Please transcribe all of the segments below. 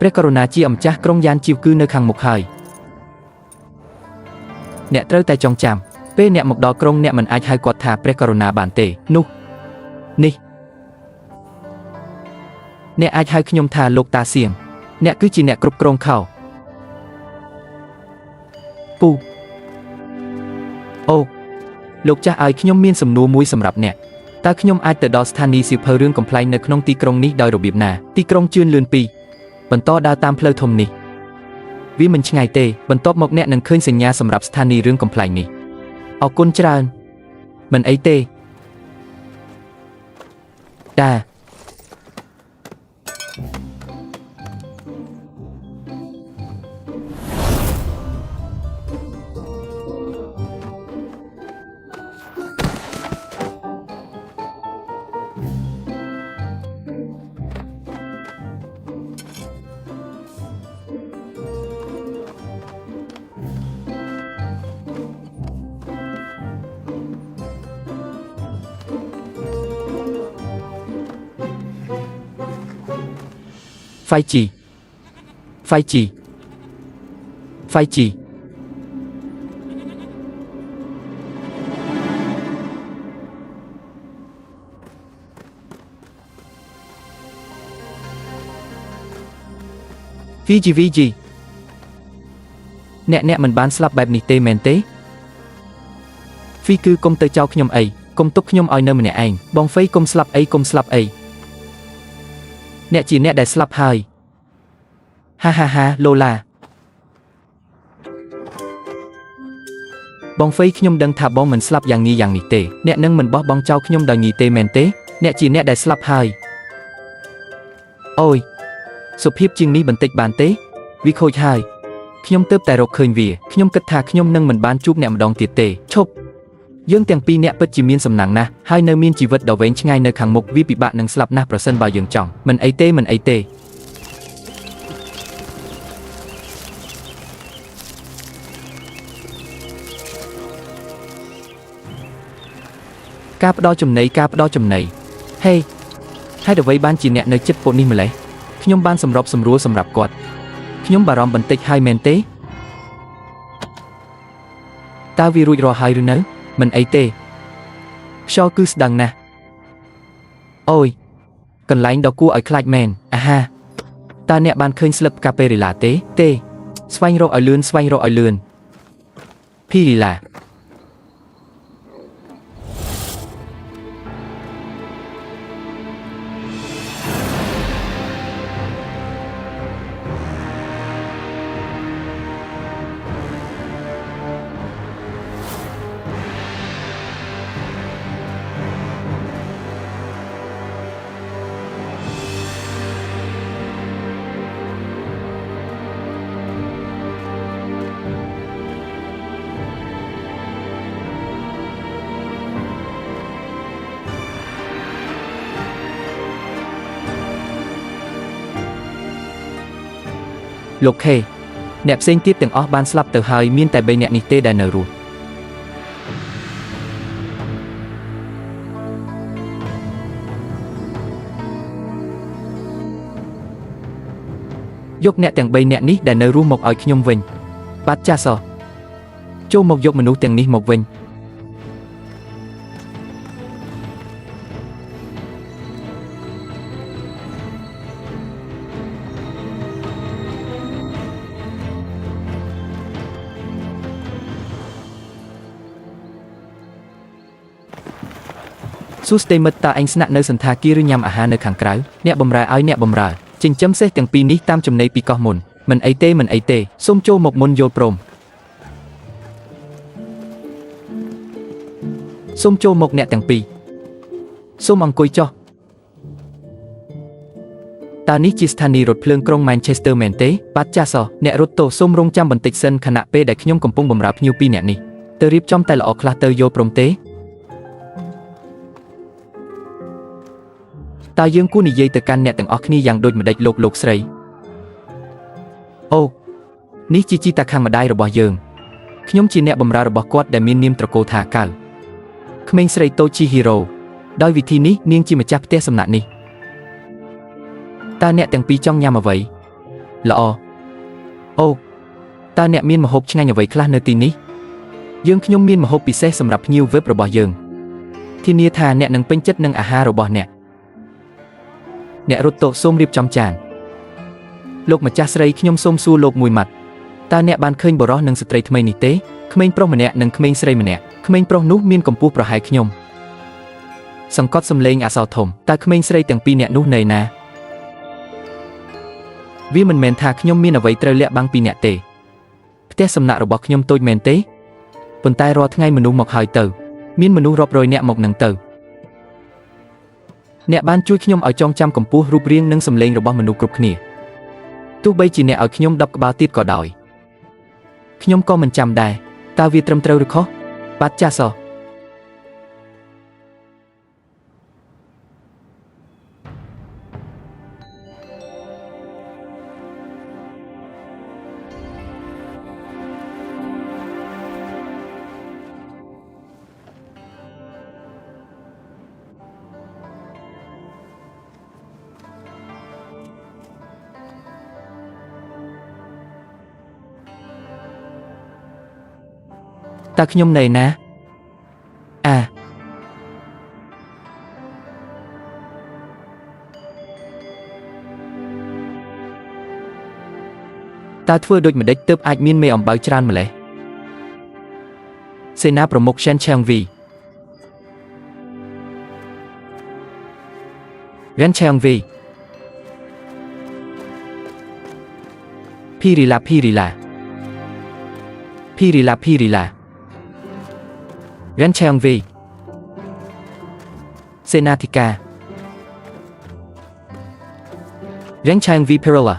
ព្រះករុណាជាម្ចាស់ក្រុងយ៉ានជីវគឺនៅខាងមុខហើយអ្នកត្រូវតែចងចាំពេលអ្នកមកដល់ក្រុងអ្នកមិនអាចហៅគាត់ថាព្រះករុណាបានទេនោះនេះអ្នកអាចហៅខ្ញុំថាលោកតាសៀងអ្នកគឺជាអ្នកគ្រប់គ្រងខោពូអូលោកចាស់ឲ្យខ្ញុំមានសំណួរមួយសម្រាប់អ្នកតើខ្ញុំអាចទៅដល់ស្ថានីយ៍សៀវភៅរឿងកំប្លែងនៅក្នុងទីក្រុងនេះដោយរបៀបណាទីក្រុងជឿនលឿន2បន្តដើរតាមផ្លូវធំនេះវាមិនឆ្ងាយទេបន្ទាប់មកអ្នកនឹងឃើញសញ្ញាសម្រាប់ស្ថានីយ៍រឿងកំប្លែងនេះអរគុណច្រើនមិនអីទេតា 5G 5G 5G អ្នកមិនបានស្លាប់បែបនេះទេមែនទេហ្វីគឺកុំទៅចោលខ្ញុំអីកុំទុកខ្ញុំឲ្យនៅម្នាក់ឯងបងហ្វេកុំស្លាប់អីអ្នកជាអ្នកដែលស្លាប់ហើយហាឡូឡាបងហ្វេខ្ញុំដឹងថាបងមិនស្លាប់យ៉ាងងាយយ៉ាងនេះទេអ្នកនឹងមិនបោះបង់ចោលខ្ញុំដោយងាយទេមែនទេអ្នកជាអ្នកដែលស្លាប់ហើយអូយសុភាពជាងនេះបន្តិចបានទេវាខូចហើយខ្ញុំទើបតែរកឃើញវាខ្ញុំគិតថាខ្ញុំនឹងមិនបានជួបអ្នកម្ដងទៀតទេឈប់យើងទាំងពីរអ្នកពិតជាមានសំណាងណាស់ហើយនៅមានជីវិតដ៏វែងឆ្ងាយនៅខាងមុខវាពិបាកនឹងស្លាប់ណាស់ប្រសិនបើយើងចង់មិនអីទេការផ្ដល់ចំណីហេហេតុអ្វីបានជាអ្នកនៅចិត្តពួកនេះម្លេះខ្ញុំបានសម្របសម្រួលសម្រាប់គាត់ខ្ញុំបារម្ភបន្តិចហើយមែនទេតើវារួចរាល់ហើយឬនៅមិនអីទេខ្យល់គឺស្ដឹងណាស់អូយកន្លែងដ៏គួរឲ្យខ្លាចមែនអាហាតើអ្នកបានឃើញស្លឹកកាពេរីឡាទេស្វែងរកឲ្យលឿនភីរីឡាលោកខេអ្នកផ្សេងទៀតទាំងអស់បានស្លាប់ទៅហើយមានតែ3អ្នកនេះទេដែលនៅរស់យកអ្នកទាំង3អ្នកនេះដែលនៅរស់មកឲ្យខ្ញុំវិញបាទចាសចូលមកយកមនុស្សទាំងនេះមកវិញសួស្តីមិត្តតើឯងស្នាក់នៅសន្តាគារឬញ៉ាំអាហារនៅខាងក្រៅអ្នកបម្រើឲ្យអ្នកបម្រើចិញ្ចឹមសេះទាំងពីរនេះតាមចំណីពីកោះមុនមិនអីទេសូមចូលមកមុនយល់ព្រមសូមចូលមកអ្នកទាំងពីរសូមអង្គុយចុះតើនេះជាស្ថានីយ៍រថភ្លើងក្រុង Manchester មែនទេបាទចាសអ្នករត់តូសូមរងចាំបន្តិចសិនខណៈពេលដែលខ្ញុំកំពុងបម្រើភ្ញៀវ2នាក់នេះទៅរៀបចំតែល្អខ្លះទៅយល់ព្រមទេតើយើងគួរនិយាយទៅកាន់អ្នកទាំងអស់គ្នាយ៉ាងដូចម្ដេចលោកស្រីអូនេះជាជីតាខាងម្ដាយរបស់យើងខ្ញុំជាអ្នកបម្រើរបស់គាត់ដែលមាននាមត្រកូលថាកៅក្មេងស្រីតូជីហ៊ីរ៉ូដោយវិធីនេះនាងជាម្ចាស់ផ្ទះសំណាក់នេះតើអ្នកទាំងពីរចង់ញ៉ាំអ្វី ល្អអូតើអ្នកមានម្ហូបឆ្ងាញ់អ្វីខ្លះនៅទីនេះយើងខ្ញុំមានម្ហូបពិសេសសម្រាប់ភ្ញៀវវេបរបស់យើងធានាថាអ្នកនឹងពេញចិត្តនឹងអាហាររបស់អ្នករត់តុសូមរៀបចំចានលោកម្ចាស់ស្រីខ្ញុំសូមសួរលោកមួយម៉ាត់តើអ្នកបានឃើញបុរសនិងស្ត្រីថ្មីនេះទេក្មេងប្រុសម្នាក់និងក្មេងស្រីម្នាក់ក្មេងប្រុសនោះមានកម្ពស់ប្រហែលខ្ញុំសង្កត់សំឡេងអក្សរធំតើក្មេងស្រីទាំងពីរនាក់នោះនៅណាវាមិនមែនថាខ្ញុំមានអ្វីត្រូវលាក់បាំងពីអ្នកទេផ្ទះសំណាក់របស់ខ្ញុំតូចមែនទេប៉ុន្តែរាល់ថ្ងៃមនុស្សមកហើយទៅមានមនុស្សរាប់រយនាក់មកនឹងទៅអ្នកបានជួយខ្ញុំឲ្យចងចាំកម្ពស់រូបរាងនិងសម្លេងរបស់មនុស្សគ្រប់គ្នាទោះបីជាអ្នកឲ្យខ្ញុំ10ក្បាលទៀតក៏ដោយខ្ញុំក៏មិនចាំដែរតើវាត្រឹមត្រូវឬខុសបាទចាសោះតើខ្ញុំនៅណាតើធ្វើដូចម្ដេចទើបអាចមានមេអំបៅច្រើនម្ល៉េះសេនាប្រមុខ Shen Changvi Ren Changvi Pirila Ren Changvi សេនាធិការ Ren Changvi Pirila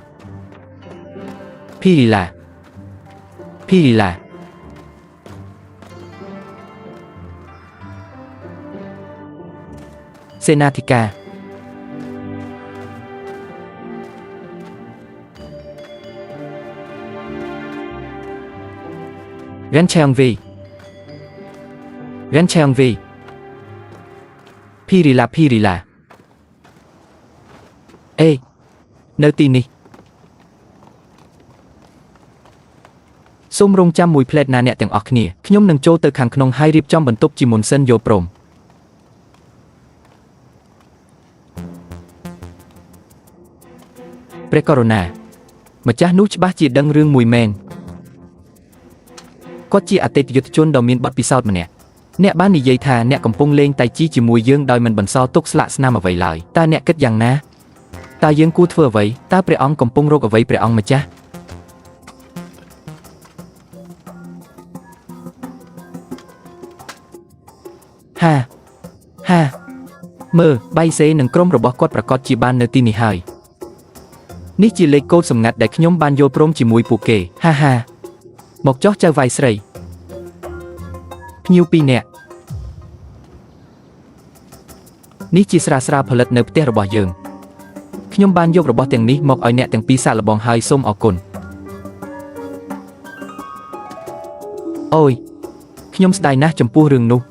សេនាធិការ Ren Changvi Pirila អេនៅទីនេះសូមរងចាំមួយផ្លែតណាអ្នកទាំងអស់គ្នាខ្ញុំនឹងចូលទៅខាងក្នុងហើយរៀបចំបន្ទប់ជាមុនសិនយល់ព្រមព្រះករុណាម្ចាស់នោះច្បាស់ជាដឹងរឿងមួយមែនគាត់ជាអតីតយុទ្ធជនដ៏មានបទពិសោធន៍ម្នាក់អ្នកបាននិយាយថាអ្នកកំពុងលេងតៃជីជាមួយយើងដោយមិនបន្សល់ទុកស្លាកស្នាមអ្វីឡើយតើអ្នកគិតយ៉ាងណាតើយើងគួរធ្វើអ្វីតើព្រះអង្គកំពុងរកអ្វីព្រះអង្គម្ចាស់ហាមើលបៃសេនិងក្រុមរបស់គាត់ប្រកាសជាបាននៅទីនេះហើយនេះជាលេខកូដសម្ងាត់ដែលខ្ញុំបានយល់ព្រមជាមួយពួកគេហាមកចុះចៅវាយស្រីភ្ញៀវ2នាក់នេះជាស្រាផលិតនៅផ្ទះរបស់យើងខ្ញុំបានយករបស់ទាំងនេះមកឲ្យអ្នកទាំងពីរសាកល្បងហើយសូមអរគុណអូយខ្ញុំស្ដាយណាស់ចំពោះរឿងនោះ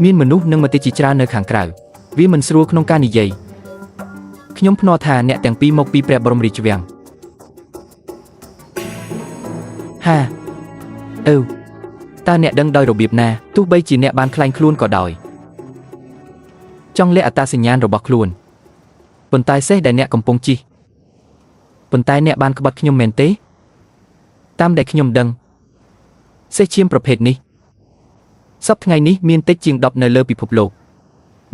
មានមនុស្សនិងមតិជាច្រើននៅខាងក្រៅវាមិនស្រួលក្នុងការនិយាយខ្ញុំភ្នាល់ថាអ្នកទាំងពីរមកពីព្រះបរមរាជវាំងតើអ្នកដឹងដោយរបៀបណាទោះបីជាអ្នកបានក្លែងខ្លួនក៏ដោយចង់លាក់អត្តសញ្ញាណរបស់ខ្លួនប៉ុន្តែសេះដែលអ្នកកំពុងជិះប៉ុន្តែអ្នកបានក្បត់ខ្ញុំមែនទេតាមដែលខ្ញុំដឹងសេះឈាមប្រភេទនេះសប្តាហ៍ថ្ងៃនេះមានតិចជាង10នៅលើពិភពលោក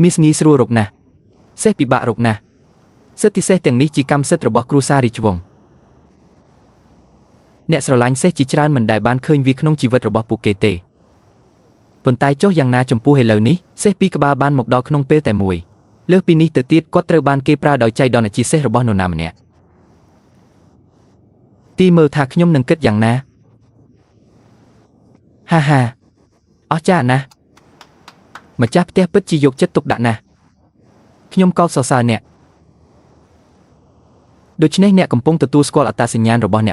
មានស្ងាយស្រួលរកណាស់សេះពិបាករកណាស់សិទ្ធិសេះទាំងនេះជាកម្មសិទ្ធិរបស់គ្រួសាររាជវង្សអ្នកស្រឡាញ់សេះជាច្រើនមិនដែលបានឃើញវាក្នុងជីវិតរបស់ពួកគេទេប៉ុន្តែចុះយ៉ាងណាចំពោះឥឡូវនេះសេះពីរក្បាលបានមកដល់ក្នុងពេលតែមួយលើសពីនេះទៅទៀតគាត់ត្រូវបានគេប្រើដោយចៃដន្យជាសេះរបស់នរណាម្នាក់ទីមើលថាខ្ញុំនឹងគិតយ៉ាងណាអស្ចារ្យណាស់ម្ចាស់ផ្ទះពិតជាយកចិត្តទុកដាក់ណាស់ខ្ញុំកោតសរសើរអ្នកដូច្នេះអ្នកកំពុងទទួលស្គាល់អត្តសញ្ញាណរបស់អ្នក